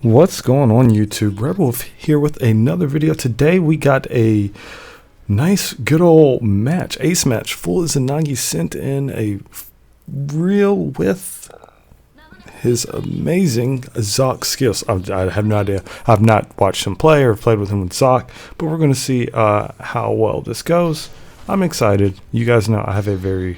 What's going on YouTube? RedWolf here with another video. Today we got a nice good old match, ace match. Fool Izanagi sent in a reel with his amazing Zock skills. I have no idea. I've not watched him play or played with him with Zock, but we're going to see how well this goes. I'm excited. You guys know I have a very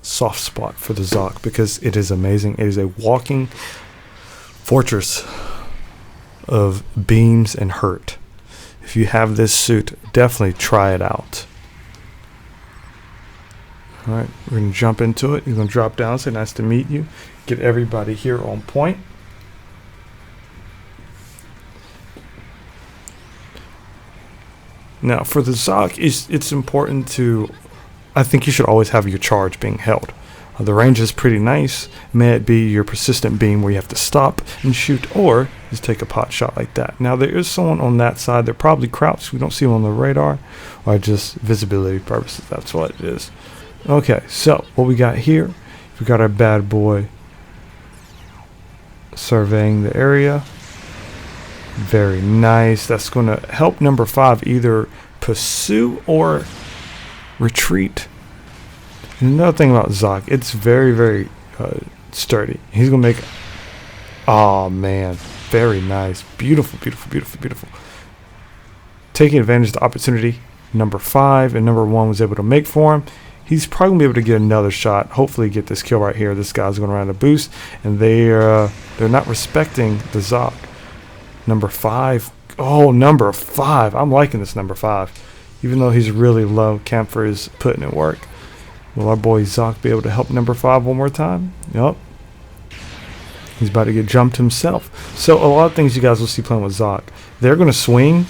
soft spot for the Zock because it is amazing. It is a walking fortress of beams and hurt. If you have this suit, definitely try it out. Alright, we're going to jump into it. You're going to drop down, say nice to meet you. Get everybody here on point. Now for the Zock, it's important to, I think you should always have your charge being held. The range is pretty nice. May it be your persistent beam where you have to stop and shoot, or just take a pot shot like that. Now there is someone on that side. They're probably crouched. We don't see them on the radar, or just visibility purposes. That's what it is. Okay, so what we got here, we got our bad boy surveying the area. Very nice. That's going to help number 5 either pursue or retreat. And another thing about Zock, it's very sturdy. He's gonna make, oh man, very nice, beautiful. Taking advantage of the opportunity number 5 and number 1 was able to make for him. He's probably gonna be able to get another shot, hopefully get this kill right here. This guy's going around a boost, and they're not respecting the Zock. Number 5, oh, number 5, I'm liking this number 5, even though he's really low. Camphor is putting in work. Will our boy Zock be able to help number 5 one more time? Yep. He's about to get jumped himself. So a lot of things you guys will see playing with Zock. They're going to swing,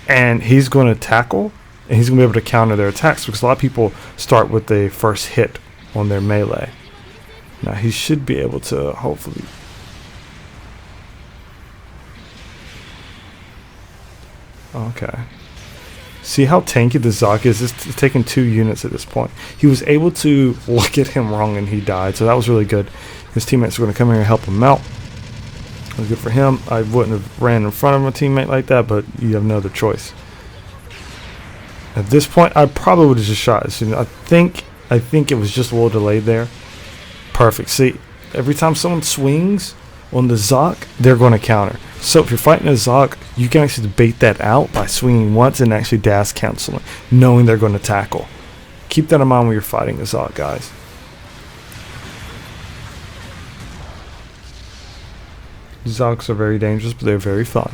and he's going to tackle, and he's going to be able to counter their attacks, because a lot of people start with the first hit on their melee. Now he should be able to hopefully. Okay. See how tanky the Zock is? It's taking 2 units at this point. He was able to look at him wrong and he died, so that was really good. His teammates are going to come here and help him out. It was good for him. I wouldn't have ran in front of my teammate like that, but you have no other choice. At this point, I probably would have just shot as soon. I think it was just a little delayed there. Perfect. See, every time someone swings on the Zock, they're going to counter. So if you're fighting a Zock, you can actually bait that out by swinging once and actually dash canceling, knowing they're going to tackle. Keep that in mind when you're fighting a Zock, guys. Zocks are very dangerous, but they're very fun.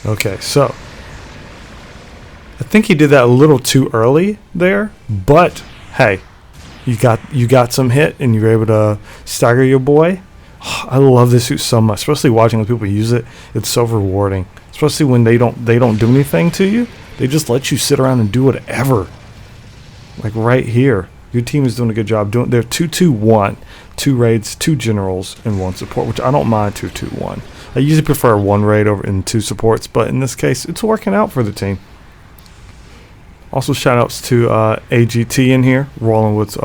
Okay, so I think he did that a little too early there, but hey, you got some hit and you were able to stagger your boy. Oh, I love this suit so much, especially watching other people use it. It's so rewarding, especially when they don't do anything to you. They just let you sit around and do whatever. Like right here, your team is doing a good job doing. They're 2-2-1, 2 raids, 2 generals, and 1 support, which I don't mind 2-2-1. I usually prefer 1 raid over and 2 supports, but in this case, it's working out for the team. Also, shout outs to AGT in here, rolling with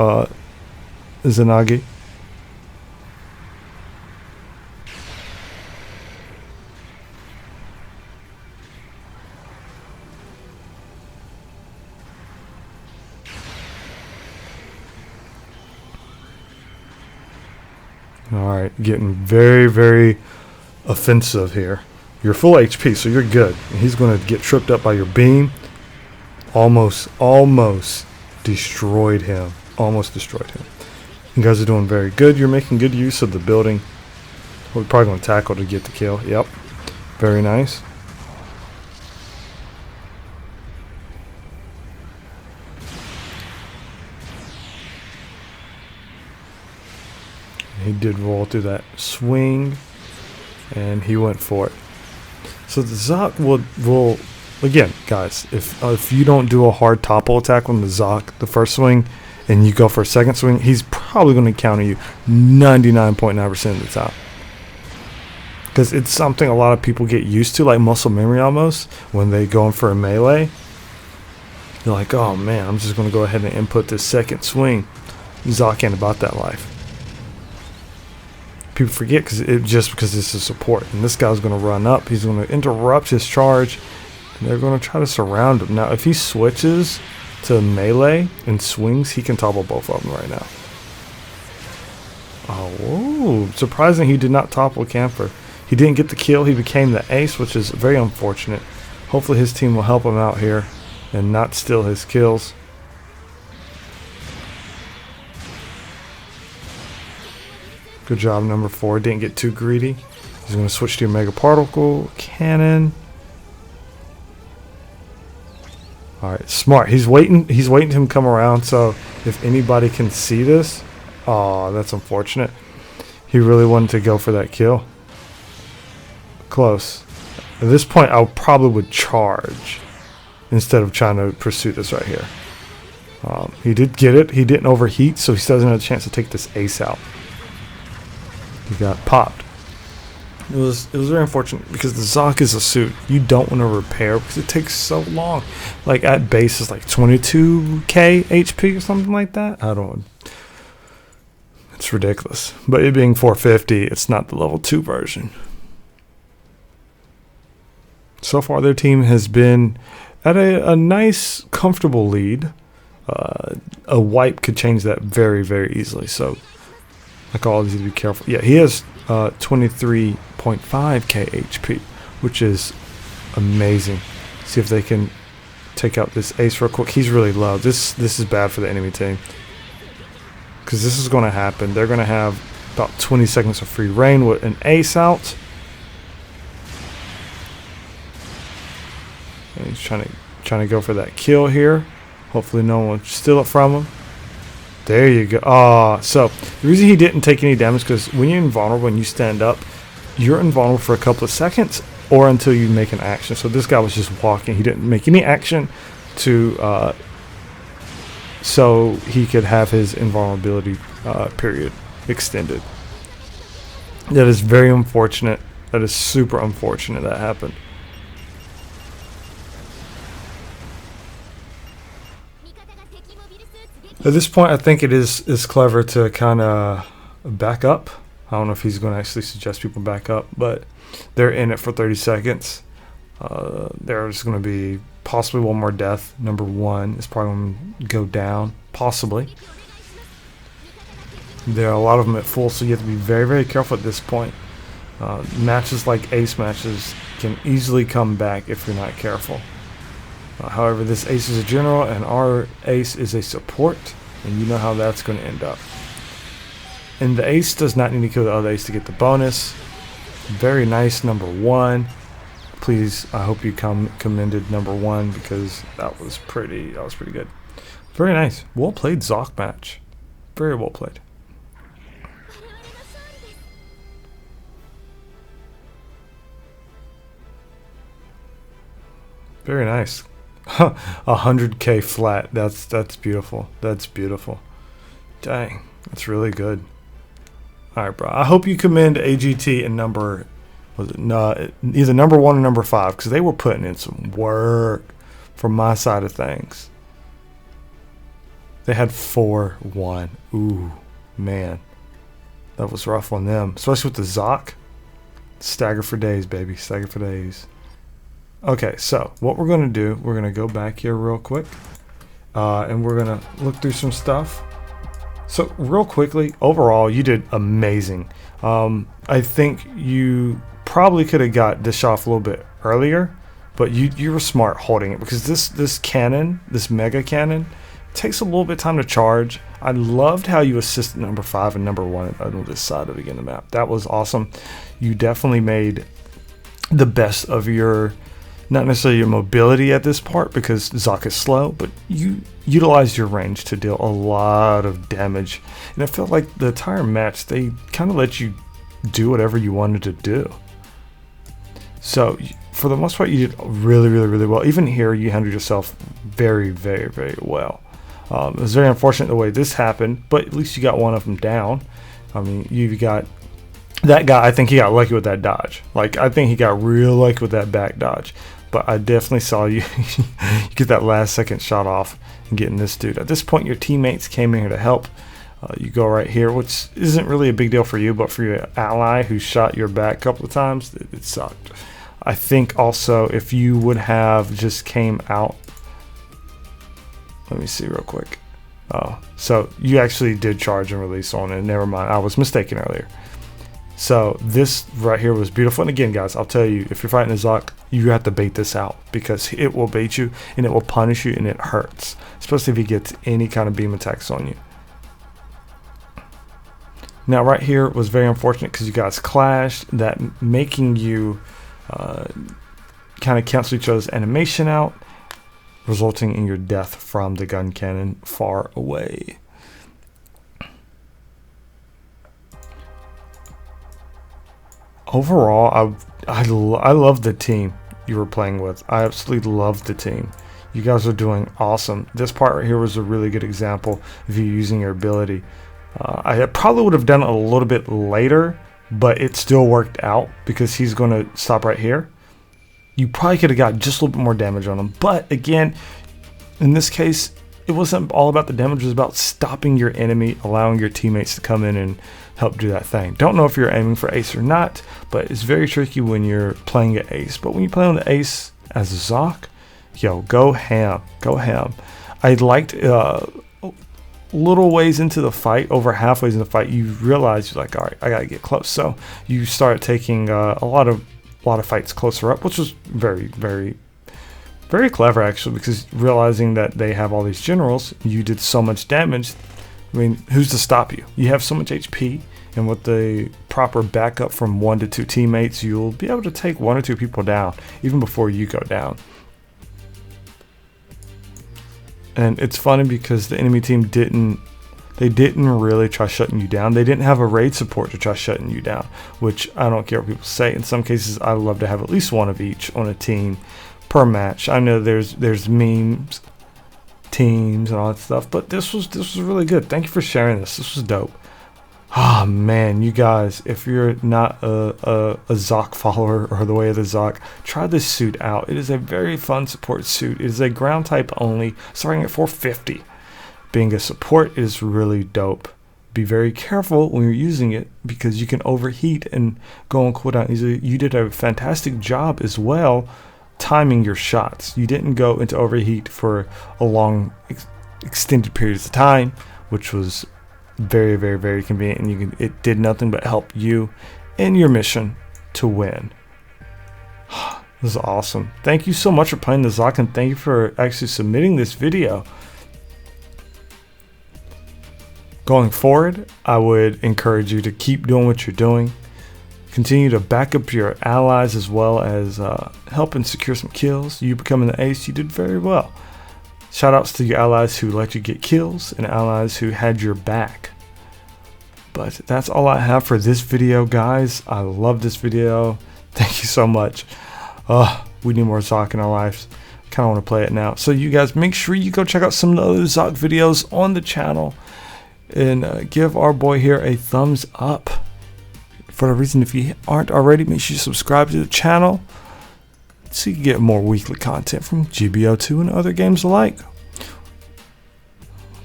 Izanagi. Alright, getting very offensive here. You're full HP, so you're good. And he's going to get tripped up by your beam. Almost destroyed him. Almost destroyed him. You guys are doing very good. You're making good use of the building. We're probably going to tackle to get the kill. Yep. Very nice. did roll through that swing, and he went for it. So the Zock will again, guys, if you don't do a hard topple attack on the Zock the first swing, and you go for a second swing, he's probably going to counter you 99.9% of the time. Because it's something a lot of people get used to, like muscle memory almost, when they go in for a melee. They're like, oh man, I'm just going to go ahead and input this second swing. Zock ain't about that life. People forget because this is support. And this guy's going to run up. He's going to interrupt his charge. And they're going to try to surround him. Now, if he switches to melee and swings, he can topple both of them right now. Oh, whoa. Surprising he did not topple Camphor. He didn't get the kill. He became the ace, which is very unfortunate. Hopefully his team will help him out here and not steal his kills. Good job, number 4. Didn't get too greedy. He's going to switch to a Mega Particle Cannon. Alright, smart. He's waiting to him come around, so if anybody can see this, oh, that's unfortunate. He really wanted to go for that kill. Close. At this point, I probably would charge instead of trying to pursue this right here. He did get it. He didn't overheat, so he still doesn't have a chance to take this ace out. He got popped. It was very unfortunate because the Zock is a suit you don't want to repair because it takes so long. Like at base is like 22k HP or something like that. I don't. It's ridiculous. But it being 450, it's not the level 2 version. So far, their team has been at a nice, comfortable lead. A wipe could change that very, very easily. So, like all these, to be careful. Yeah, he has 23.5k HP, which is amazing. See if they can take out this ace real quick. He's really low. This is bad for the enemy team because this is going to happen. They're going to have about 20 seconds of free reign with an ace out. And he's trying to go for that kill here. Hopefully no one will steal it from him. There you go. So the reason he didn't take any damage because when you're invulnerable, when you stand up, you're invulnerable for a couple of seconds or until you make an action. So this guy was just walking. He didn't make any action to so he could have his invulnerability period extended. That is very unfortunate. That is super unfortunate that happened. At this point, I think it is clever to kind of back up. I don't know if he's going to actually suggest people back up, but they're in it for 30 seconds. There's going to be possibly one more death. Number 1 is probably going to go down, possibly. There are a lot of them at full, so you have to be very, very careful at this point. Matches like ace matches can easily come back if you're not careful. However, this ace is a general and our ace is a support, and you know how that's going to end up. And the ace does not need to kill the other ace to get the bonus. Very nice, number 1. Please, I hope you commended number 1 because that was pretty good. Very nice. Well played, Zock match. Very well played. Very nice. 100k flat. That's beautiful. That's beautiful. Dang, that's really good. All right, bro. I hope you commend AGT and either number 1 or number 5 because they were putting in some work from my side of things. They had 4-1. Ooh, man, that was rough on them, especially with the Zock. Stagger for days, baby. Stagger for days. Okay, so what we're going to do, we're going to go back here real quick, and we're going to look through some stuff. So real quickly, overall, you did amazing. I think you probably could have got this off a little bit earlier, but you were smart holding it because this cannon, this mega cannon, takes a little bit of time to charge. I loved how you assisted number 5 and number 1 on this side of the map. That was awesome. You definitely made the best of your not necessarily your mobility at this part because Zock is slow, but you utilize your range to deal a lot of damage. And I felt like the entire match, they kind of let you do whatever you wanted to do. So for the most part, you did really, really, really well. Even here, you handled yourself very, very, very well. It was very unfortunate the way this happened, but at least you got one of them down. I mean, you got that guy. I think he got lucky with that dodge. Like, I think he got real lucky with that back dodge. But I definitely saw you, you get that last second shot off and getting this dude. At this point, your teammates came in here to help. You go right here, which isn't really a big deal for you, but for your ally who shot your back a couple of times, it sucked. I think also if you would have just came out, let me see real quick. Oh, so you actually did charge and release on it. Never mind, I was mistaken earlier. So this right here was beautiful. And again, guys, I'll tell you, if you're fighting a Zock, you have to bait this out because it will bait you and it will punish you and it hurts, especially if he gets any kind of beam attacks on you. Now right here was very unfortunate because you guys clashed, that making you kind of cancel each other's animation out, resulting in your death from the gun cannon far away. Overall, I love the team you were playing with. I absolutely love the team. You guys are doing awesome. This part right here was a really good example of you using your ability. I probably would have done it a little bit later, but it still worked out because he's going to stop right here. You probably could have got just a little bit more damage on him. But again, in this case, it wasn't all about the damage. It was about stopping your enemy, allowing your teammates to come in and help do that thing. Don't know if you're aiming for ace or not, but it's very tricky when you're playing an ace. But when you play on the ace as a Zock, yo, go ham. Go ham. I liked little ways into the fight, over halfway in the fight, you realize you're like, all right, I gotta get close. So you start taking a lot of fights closer up, which was very, very, very clever actually, because realizing that they have all these generals, you did so much damage. I mean, who's to stop you? You have so much HP, and with the proper backup from 1 to 2 teammates, you'll be able to take 1 or 2 people down even before you go down. And it's funny because the enemy team didn't really try shutting you down. They didn't have a raid support to try shutting you down, which I don't care what people say. In some cases, I love to have at least one of each on a team per match. I know there's memes, teams, and all that stuff, but this was really good. Thank you for sharing this. This was dope. Ah, man, you guys, if you're not a Zock follower or the way of the Zock, try this suit out. It is a very fun support suit. It is a ground type only, starting at 450. Being a support is really dope. Be very careful when you're using it because you can overheat and go on cooldown easily. You did a fantastic job as well timing your shots. You didn't go into overheat for a long extended periods of time, which was very, very, very convenient, and it did nothing but help you in your mission to win. This is awesome. Thank you so much for playing the Zock, and thank you for actually submitting this video. Going forward, I would encourage you to keep doing what you're doing. Continue to back up your allies as well as helping secure some kills. You becoming the ace, you did very well. Shoutouts to your allies who let you get kills and allies who had your back. But that's all I have for this video, guys. I love this video. Thank you so much. We need more Zock in our lives. I kind of want to play it now. So you guys, make sure you go check out some of the other Zock videos on the channel. And give our boy here a thumbs up. For the reason, if you aren't already, make sure you subscribe to the channel so you can get more weekly content from GBO2 and other games alike.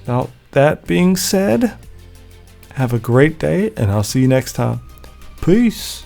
Now, that being said, have a great day, and I'll see you next time. Peace.